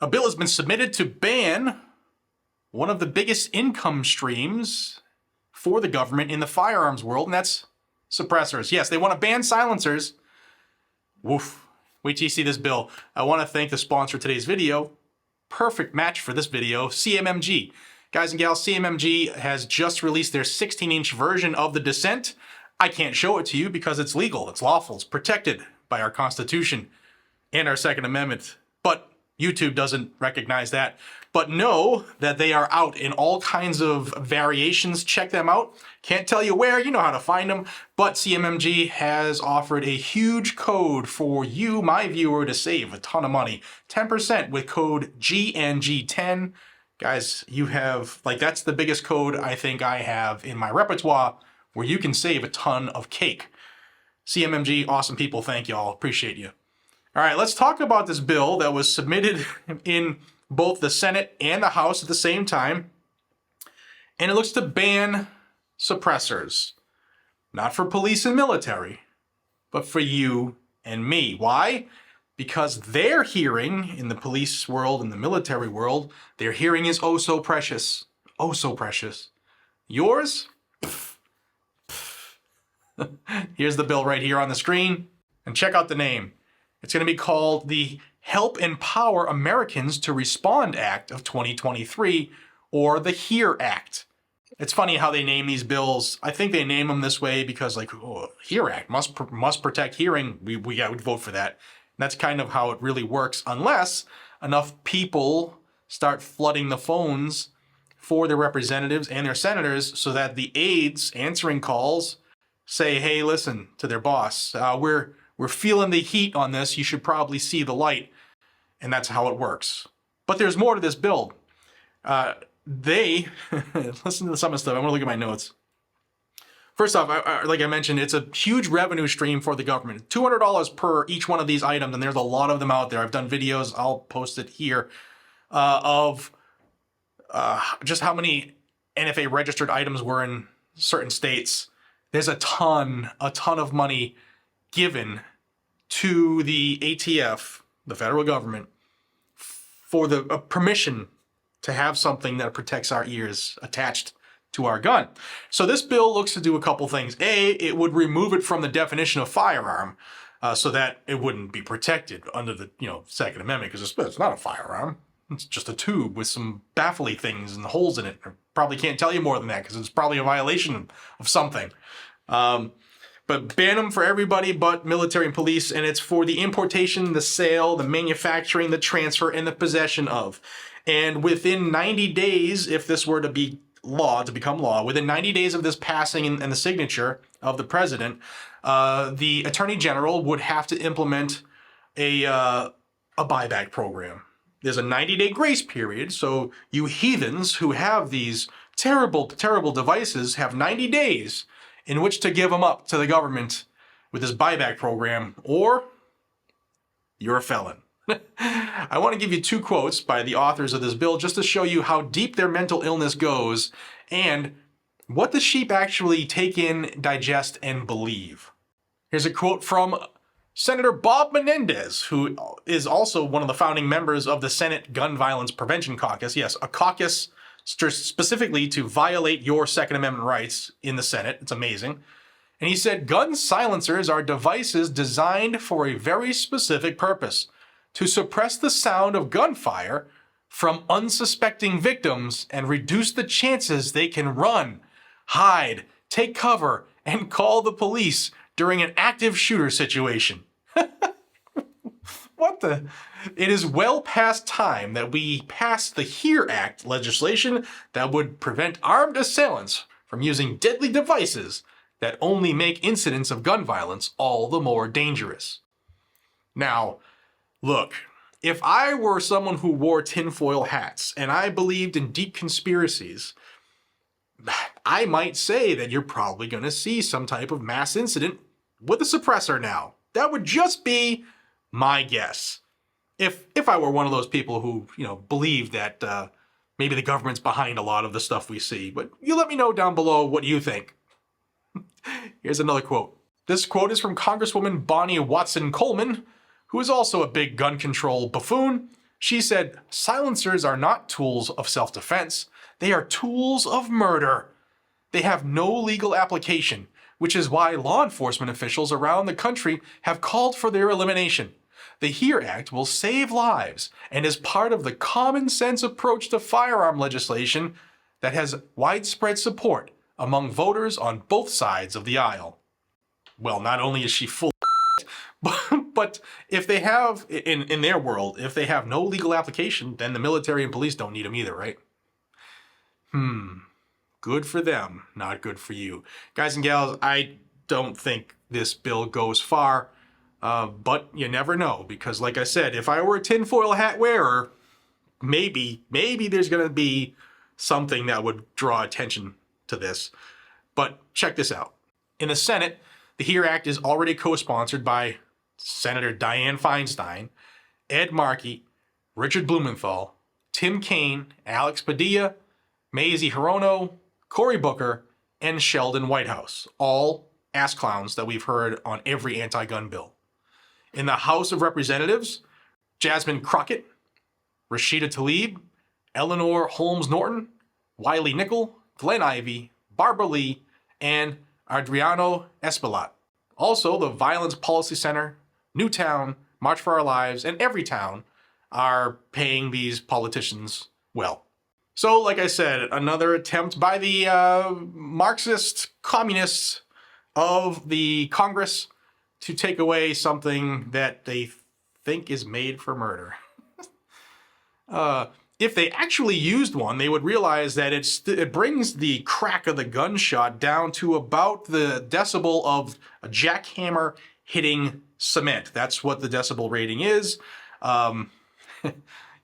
A bill has been submitted to ban one of the biggest income streams for the government in the firearms world, and that's suppressors. Yes, they want to ban silencers. Woof. Wait till you see this bill. I want to thank the sponsor of today's video. Perfect match for this video, CMMG. Guys and gals, CMMG has just released their 16-inch version of the Dissent. I can't show it to you because it's legal, it's lawful, it's protected by our Constitution and our Second Amendment. But YouTube doesn't recognize that. But know that they are out in all kinds of variations. Check them out. Can't tell you where, you know how to find them. But CMMG has offered a huge code for you, my viewer, to save a ton of money. 10% with code GNG10. Guys, you have, that's the biggest code I think I have in my repertoire where you can save a ton of cake. CMMG, awesome people. Thank y'all. Appreciate you. All right, let's talk about this bill that was submitted in both the Senate and the House at the same time. And it looks to ban suppressors. Not for police and military, but for you and me. Why? Because their hearing in the police world and the military world, their hearing is oh so precious. Oh so precious. Yours? Here's the bill right here on the screen. And check out the name. It's going to be called the Help Empower Americans to Respond Act of 2023, or the HEAR Act. It's funny how they name these bills. I think they name them this way because, HEAR Act must protect hearing. We'd vote for that. And that's kind of how it really works, unless enough people start flooding the phones for their representatives and their senators so that the aides answering calls say, hey, listen to their boss. We're feeling the heat on this. You should probably see the light. And that's how it works. But there's more to this bill. Listen to some of the stuff. I want to look at my notes. First off, like I mentioned, it's a huge revenue stream for the government. $200 per each one of these items, and there's a lot of them out there. I've done videos, I'll post it here, of just how many NFA registered items were in certain states. There's a ton of money given to the ATF, the federal government, for the permission to have something that protects our ears attached to our gun. So this bill looks to do a couple things. A, it would remove it from the definition of firearm so that it wouldn't be protected under the Second Amendment, because it's not a firearm. It's just a tube with some baffly things and holes in it. I probably can't tell you more than that because it's probably a violation of something. But ban them for everybody but military and police, and it's for the importation, the sale, the manufacturing, the transfer, and the possession of. And within 90 days, if this were to be law, to become law, within 90 days of this passing and the signature of the president, the Attorney General would have to implement a buyback program. There's a 90-day grace period, so you heathens who have these terrible, terrible devices have 90 days in which to give them up to the government with this buyback program, or you're a felon. I want to give you two quotes by the authors of this bill just to show you how deep their mental illness goes and what the sheep actually take in, digest, and believe. Here's a quote from Senator Bob Menendez, who is also one of the founding members of the Senate Gun Violence Prevention Caucus. Yes, a caucus specifically to violate your Second Amendment rights in the Senate. It's amazing. And he said, gun silencers are devices designed for a very specific purpose: to suppress the sound of gunfire from unsuspecting victims and reduce the chances they can run, hide, take cover, and call the police during an active shooter situation. What the? It is well past time that we pass the HEAR Act legislation that would prevent armed assailants from using deadly devices that only make incidents of gun violence all the more dangerous. Now, look, if I were someone who wore tinfoil hats and I believed in deep conspiracies, I might say that you're probably going to see some type of mass incident with a suppressor now. That would just be my guess. If I were one of those people who, believe that maybe the government's behind a lot of the stuff we see. But you let me know down below what you think. Here's another quote. This quote is from Congresswoman Bonnie Watson Coleman, who is also a big gun control buffoon. She said, silencers are not tools of self-defense. They are tools of murder. They have no legal application, which is why law enforcement officials around the country have called for their elimination. The HERE Act will save lives and is part of the common sense approach to firearm legislation that has widespread support among voters on both sides of the aisle. Well, not only is she full but if they have, in their world, if they have no legal application, then the military and police don't need them either, right? Good for them, not good for you. Guys and gals, I don't think this bill goes far, but you never know, because like I said, if I were a tinfoil hat wearer, maybe there's going to be something that would draw attention to this. But check this out. In the Senate, the HERE Act is already co-sponsored by Senator Dianne Feinstein, Ed Markey, Richard Blumenthal, Tim Kaine, Alex Padilla, Mazie Hirono, Cory Booker, and Sheldon Whitehouse, all ass clowns that we've heard on every anti-gun bill. In the House of Representatives, Jasmine Crockett, Rashida Tlaib, Eleanor Holmes Norton, Wiley Nickel, Glenn Ivey, Barbara Lee, and Adriano Espaillat. Also, the Violence Policy Center, Newtown, March for Our Lives, and Everytown are paying these politicians well. So, like I said, another attempt by the Marxist communists of the Congress to take away something that they think is made for murder. If they actually used one, they would realize that it brings the crack of the gunshot down to about the decibel of a jackhammer hitting cement. That's what the decibel rating is.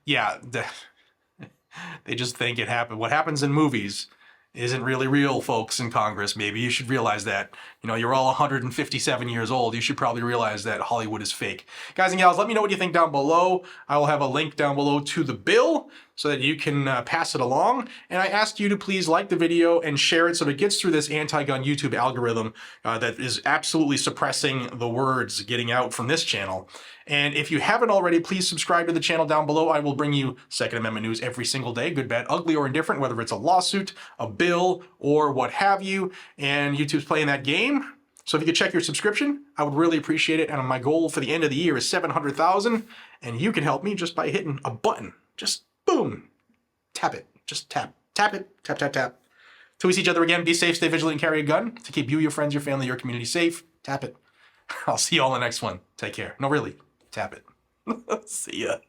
Yeah, they just think it happened. What happens in movies isn't really real, folks in Congress. Maybe you should realize that. You know, you're all 157 years old. You should probably realize that Hollywood is fake. Guys and gals, let me know what you think down below. I will have a link down below to the bill so that you can pass it along. And I ask you to please like the video and share it so that it gets through this anti-gun YouTube algorithm that is absolutely suppressing the words getting out from this channel. And if you haven't already, please subscribe to the channel down below. I will bring you Second Amendment news every single day, good, bad, ugly, or indifferent, whether it's a lawsuit, a bill, or what have you. And YouTube's playing that game. So if you could check your subscription, I would really appreciate it. And my goal for the end of the year is 700,000. And you can help me just by hitting a button. Just boom. Tap it. Just tap. Tap it. Tap, tap, tap. Till we see each other again, be safe, stay vigilant, and carry a gun to keep you, your friends, your family, your community safe. Tap it. I'll see you all in the next one. Take care. No, really. Tap it. See ya.